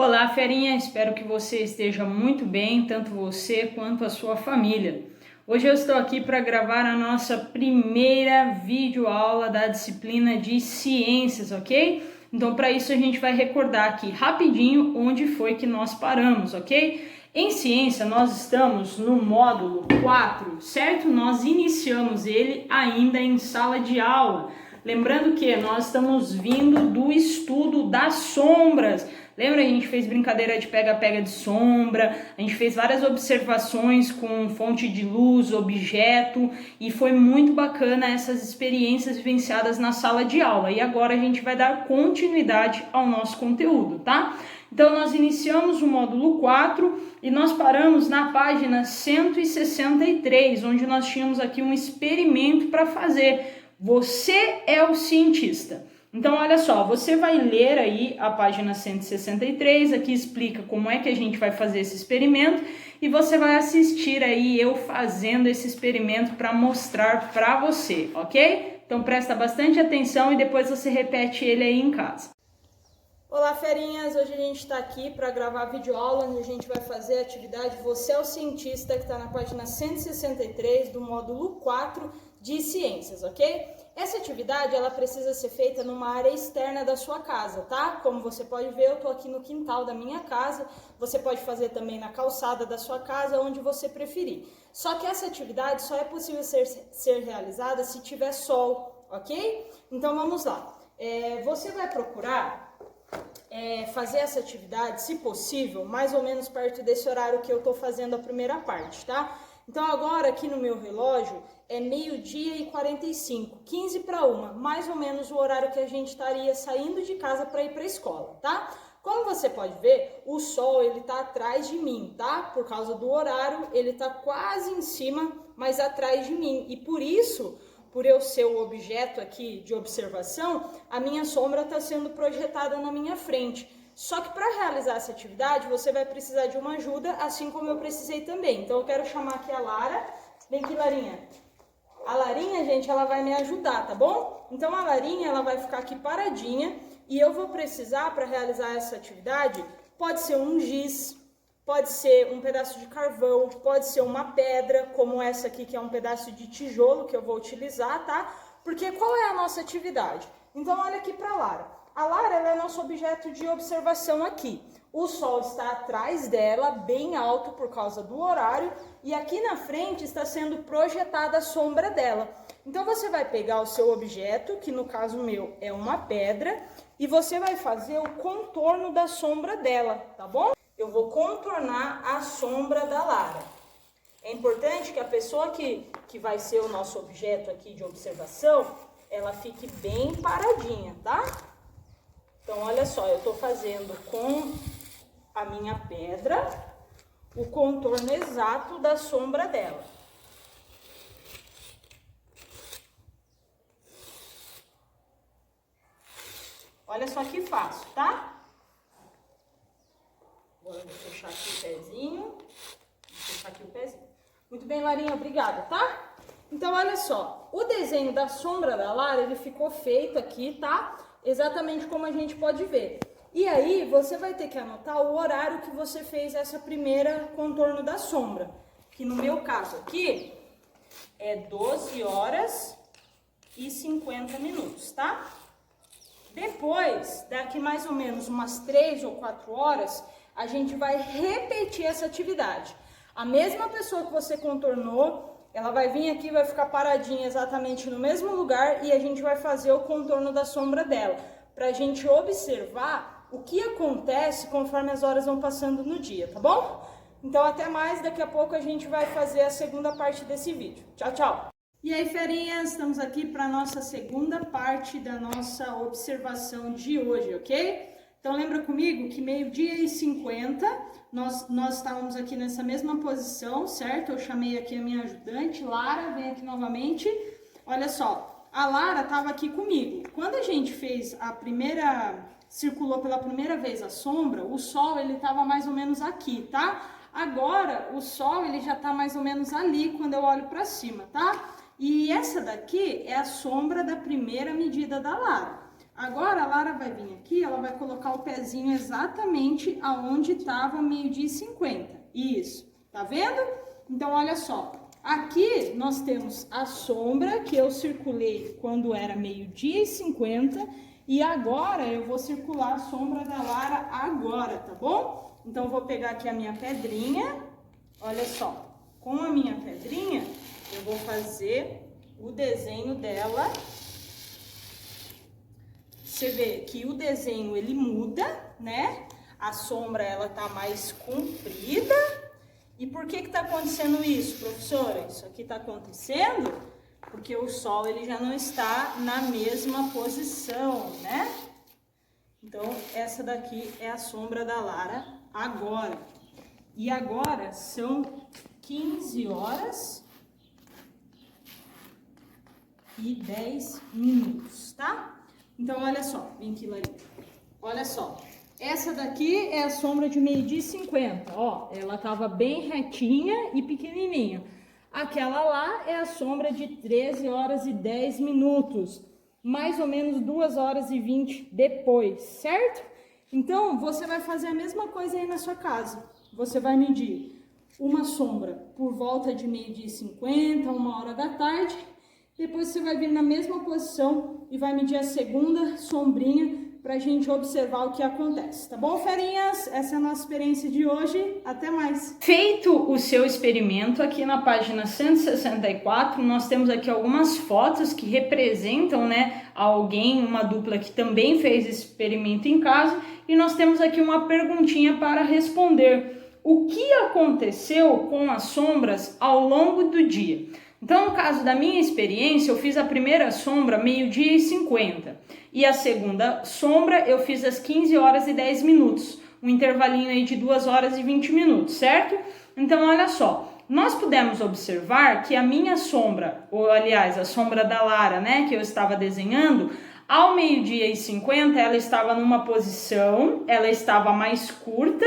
Olá, ferinha! Espero que você esteja muito bem, tanto você quanto a sua família. Hoje eu estou aqui para gravar a nossa primeira videoaula da disciplina de ciências, ok? Então, para isso a gente vai recordar aqui rapidinho onde foi que nós paramos, ok? Em ciência, nós estamos no módulo 4, certo? Nós iniciamos ele ainda em sala de aula. Lembrando que nós estamos vindo do estudo das sombras. Lembra, a gente fez brincadeira de pega-pega de sombra, a gente fez várias observações com fonte de luz, objeto, e foi muito bacana essas experiências vivenciadas na sala de aula. E agora a gente vai dar continuidade ao nosso conteúdo, tá? Então nós iniciamos o módulo 4 e nós paramos na página 163, onde nós tínhamos aqui um experimento para fazer. Você é o cientista. Então, olha só, você vai ler aí a página 163, aqui explica como é que a gente vai fazer esse experimento e você vai assistir aí eu fazendo esse experimento para mostrar para você, ok? Então, presta bastante atenção e depois você repete ele aí em casa. Olá, ferinhas! Hoje a gente está aqui para gravar a videoaula onde a gente vai fazer a atividade Você é o Cientista, que está na página 163 do módulo 4 de Ciências, ok? Essa atividade, ela precisa ser feita numa área externa da sua casa, tá? Como você pode ver, eu estou aqui no quintal da minha casa, você pode fazer também na calçada da sua casa, onde você preferir. Só que essa atividade só é possível ser realizada se tiver sol, ok? Então vamos lá. Você vai procurar fazer essa atividade, se possível, mais ou menos perto desse horário que eu estou fazendo a primeira parte, tá? Então agora aqui no meu relógio é 12h45, 15 para 1, mais ou menos o horário que a gente estaria saindo de casa para ir para a escola, tá? Como você pode ver, o sol ele tá atrás de mim, tá? Por causa do horário, ele tá quase em cima, mas atrás de mim. E por isso, por eu ser o objeto aqui de observação, a minha sombra está sendo projetada na minha frente. Só que para realizar essa atividade, você vai precisar de uma ajuda, assim como eu precisei também. Então eu quero chamar aqui a Lara. Vem aqui, Larinha. A Larinha, gente, ela vai me ajudar, tá bom? Então a Larinha, ela vai ficar aqui paradinha e eu vou precisar, para realizar essa atividade, pode ser um giz, pode ser um pedaço de carvão, pode ser uma pedra, como essa aqui, que é um pedaço de tijolo que eu vou utilizar, tá? Porque qual é a nossa atividade? Então olha aqui para a Lara. A Lara, ela é nosso objeto de observação aqui. O sol está atrás dela, bem alto por causa do horário, e aqui na frente está sendo projetada a sombra dela. Então você vai pegar o seu objeto, que no caso meu é uma pedra, e você vai fazer o contorno da sombra dela, tá bom? Eu vou contornar a sombra da Lara. É importante que a pessoa que vai ser o nosso objeto aqui de observação, ela fique bem paradinha, tá? Então, olha só, eu tô fazendo com a minha pedra o contorno exato da sombra dela. Olha só que fácil, tá? Agora eu vou fechar aqui o pezinho. Vou fechar aqui o pezinho. Muito bem, Larinha, obrigada, tá? Então, olha só, o desenho da sombra da Lara, ele ficou feito aqui, tá? Exatamente como a gente pode ver. E aí, você vai ter que anotar o horário que você fez essa primeira contorno da sombra. Que no meu caso aqui, é 12 horas e 50 minutos, tá? Depois, daqui mais ou menos umas 3 ou 4 horas, a gente vai repetir essa atividade. A mesma pessoa que você contornou, ela vai vir aqui, vai ficar paradinha exatamente no mesmo lugar e a gente vai fazer o contorno da sombra dela, para a gente observar o que acontece conforme as horas vão passando no dia, tá bom? Então até mais, daqui a pouco a gente vai fazer a segunda parte desse vídeo. Tchau, tchau! E aí, ferinhas, estamos aqui para a nossa segunda parte da nossa observação de hoje, ok? Então lembra comigo que 12h50 nós estávamos aqui nessa mesma posição, certo? Eu chamei aqui a minha ajudante, Lara, vem aqui novamente. Olha só, a Lara estava aqui comigo. Quando a gente fez circulou pela primeira vez a sombra, o sol ele estava mais ou menos aqui, tá? Agora o sol ele já está mais ou menos ali quando eu olho para cima, tá? E essa daqui é a sombra da primeira medida da Lara. Agora a Lara vai vir aqui, ela vai colocar o pezinho exatamente aonde estava 12h50. Isso, tá vendo? Então, olha só. Aqui nós temos a sombra que eu circulei quando era 12h50 e agora eu vou circular a sombra da Lara agora, tá bom? Então, eu vou pegar aqui a minha pedrinha, olha só. Com a minha pedrinha, eu vou fazer o desenho dela. Você vê que o desenho, ele muda, né? A sombra, ela tá mais comprida. E por que tá acontecendo isso, professora? Isso aqui tá acontecendo porque o sol, ele já não está na mesma posição, né? Então, essa daqui é a sombra da Lara agora. E agora são 15h10, tá? Então, olha só, vem aqui, Larinha. Olha só, essa daqui é a sombra de 12h50, ó. Ela tava bem retinha e pequenininha. Aquela lá é a sombra de 13h10, mais ou menos 2h20 depois, certo? Então, você vai fazer a mesma coisa aí na sua casa. Você vai medir uma sombra por volta de 12h50, 1h da tarde. Depois você vai vir na mesma posição e vai medir a segunda sombrinha pra gente observar o que acontece. Tá bom, ferinhas? Essa é a nossa experiência de hoje. Até mais! Feito o seu experimento, aqui na página 164, nós temos aqui algumas fotos que representam, né, alguém, uma dupla que também fez esse experimento em casa. E nós temos aqui uma perguntinha para responder. O que aconteceu com as sombras ao longo do dia? Então, no caso da minha experiência, eu fiz a primeira sombra 12h50 e a segunda sombra eu fiz às 15h10, um intervalinho aí de 2h20, certo? Então, olha só, nós pudemos observar que a minha sombra, ou aliás, a sombra da Lara, né, que eu estava desenhando, ao 12h50 ela estava numa posição, ela estava mais curta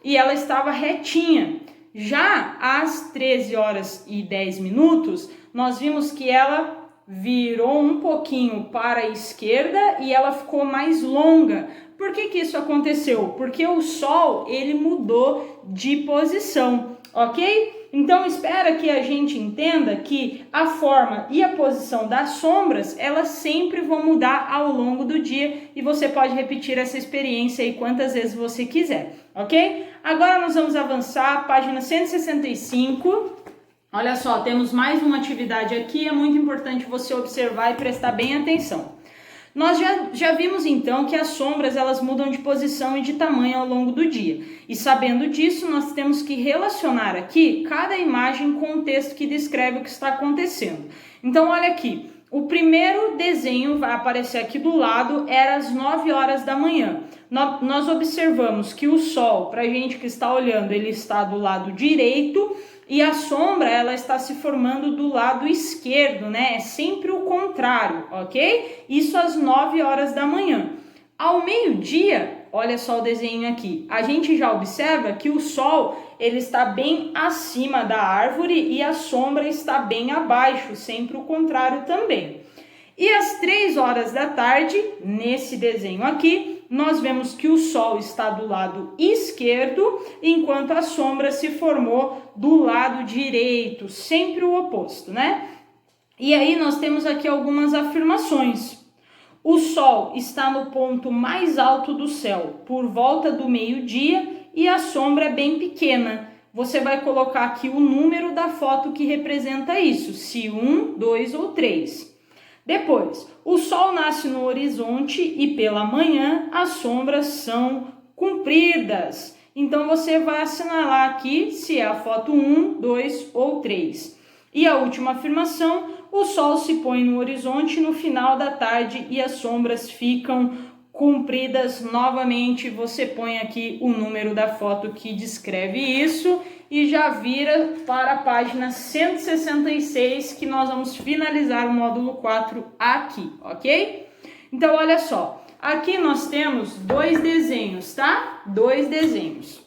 e ela estava retinha. Já às 13h10, nós vimos que ela virou um pouquinho para a esquerda e ela ficou mais longa. Por que que isso aconteceu? Porque o sol, ele mudou de posição, ok? Então, espera que a gente entenda que a forma e a posição das sombras, elas sempre vão mudar ao longo do dia e você pode repetir essa experiência aí quantas vezes você quiser, ok? Agora nós vamos avançar, página 165. Olha só, temos mais uma atividade aqui, é muito importante você observar e prestar bem atenção. Nós já vimos então que as sombras elas mudam de posição e de tamanho ao longo do dia. E sabendo disso, nós temos que relacionar aqui cada imagem com o texto que descreve o que está acontecendo. Então olha aqui, o primeiro desenho vai aparecer aqui do lado, era às 9h da manhã. Nós observamos que o sol, para a gente que está olhando, ele está do lado direito e a sombra ela está se formando do lado esquerdo, né? É sempre o contrário, ok? Isso às 9h da manhã. Ao meio-dia, olha só o desenho aqui, a gente já observa que o sol ele está bem acima da árvore e a sombra está bem abaixo, sempre o contrário também. E às 3h da tarde, nesse desenho aqui, nós vemos que o sol está do lado esquerdo, enquanto a sombra se formou do lado direito, sempre o oposto, né? E aí nós temos aqui algumas afirmações. O sol está no ponto mais alto do céu, por volta do meio-dia, e a sombra é bem pequena. Você vai colocar aqui o número da foto que representa isso, se 1, 2 ou 3. Depois, o sol nasce no horizonte e pela manhã as sombras são compridas. Então, você vai assinalar aqui se é a foto 1, 2 ou 3. E a última afirmação, o sol se põe no horizonte no final da tarde e as sombras ficam compridas novamente. Você põe aqui o número da foto que descreve isso e já vira para a página 166, que nós vamos finalizar o módulo 4 aqui, ok? Então, olha só, aqui nós temos dois desenhos, tá? Dois desenhos.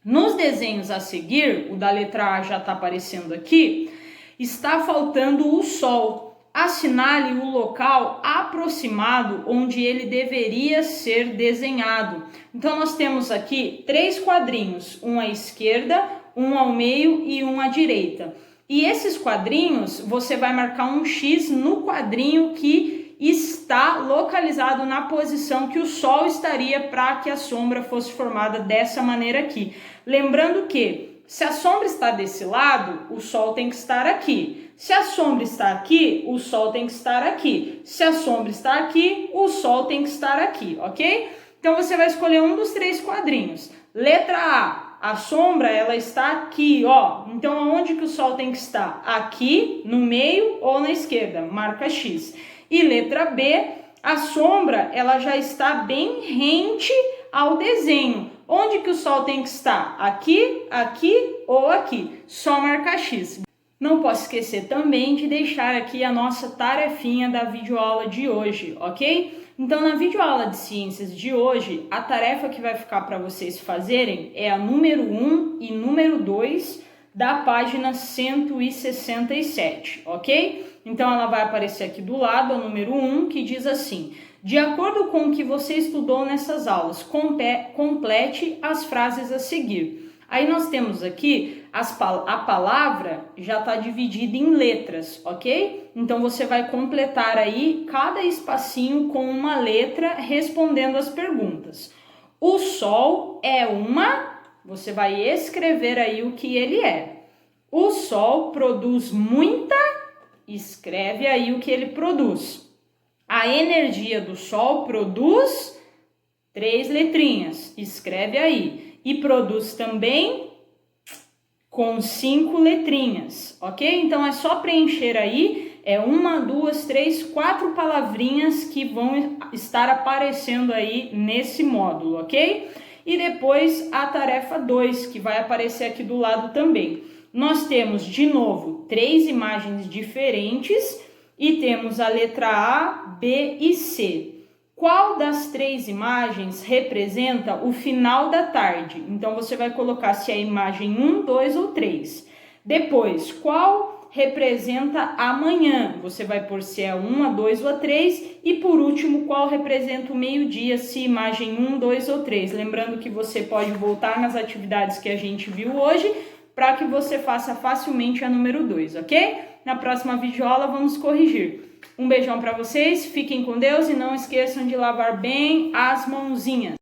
Nos desenhos a seguir, o da letra A já está aparecendo aqui, está faltando o sol. assinale o local aproximado onde ele deveria ser desenhado. Então nós temos aqui 3 quadrinhos, um à esquerda, um ao meio e um à direita. E esses quadrinhos, você vai marcar um X no quadrinho que está localizado na posição que o Sol estaria para que a sombra fosse formada dessa maneira aqui. Lembrando que, se a sombra está desse lado, o Sol tem que estar aqui. Se a sombra está aqui, o Sol tem que estar aqui. Se a sombra está aqui, o Sol tem que estar aqui, ok? Então você vai escolher um dos 3 quadrinhos. Letra A sombra ela está aqui, ó. Então aonde que o Sol tem que estar? Aqui, no meio ou na esquerda? Marca X. E letra B, a sombra ela já está bem rente ao desenho. Onde que o Sol tem que estar? Aqui, aqui ou aqui? Só marcar X. Não posso esquecer também de deixar aqui a nossa tarefinha da videoaula de hoje, ok? Então, na videoaula de ciências de hoje, a tarefa que vai ficar para vocês fazerem é a número 1 e número 2 da página 167, ok? Então, ela vai aparecer aqui do lado, a número 1, que diz assim: de acordo com o que você estudou nessas aulas, complete as frases a seguir. Aí nós temos aqui, a palavra já está dividida em letras, ok? Então você vai completar aí cada espacinho com uma letra respondendo as perguntas. O Sol é uma... Você vai escrever aí o que ele é. O Sol produz muita... Escreve aí o que ele produz. A energia do Sol produz 3 letrinhas. Escreve aí. E produz também com 5 letrinhas, ok? Então é só preencher aí, 1, 2, 3, 4 palavrinhas que vão estar aparecendo aí nesse módulo, ok? E depois a tarefa 2, que vai aparecer aqui do lado também. Nós temos, de novo, 3 imagens diferentes e temos a letra A, B e C. Qual das 3 imagens representa o final da tarde? Então, você vai colocar se é a imagem 1, 2 ou 3. Depois, qual representa amanhã? Você vai pôr se é a 1, a 2 ou a 3. E, por último, qual representa o meio-dia, se imagem 1, 2 ou 3. Lembrando que você pode voltar nas atividades que a gente viu hoje para que você faça facilmente a número 2, ok? Na próxima videoaula, vamos corrigir. Um beijão para vocês, fiquem com Deus e não esqueçam de lavar bem as mãozinhas.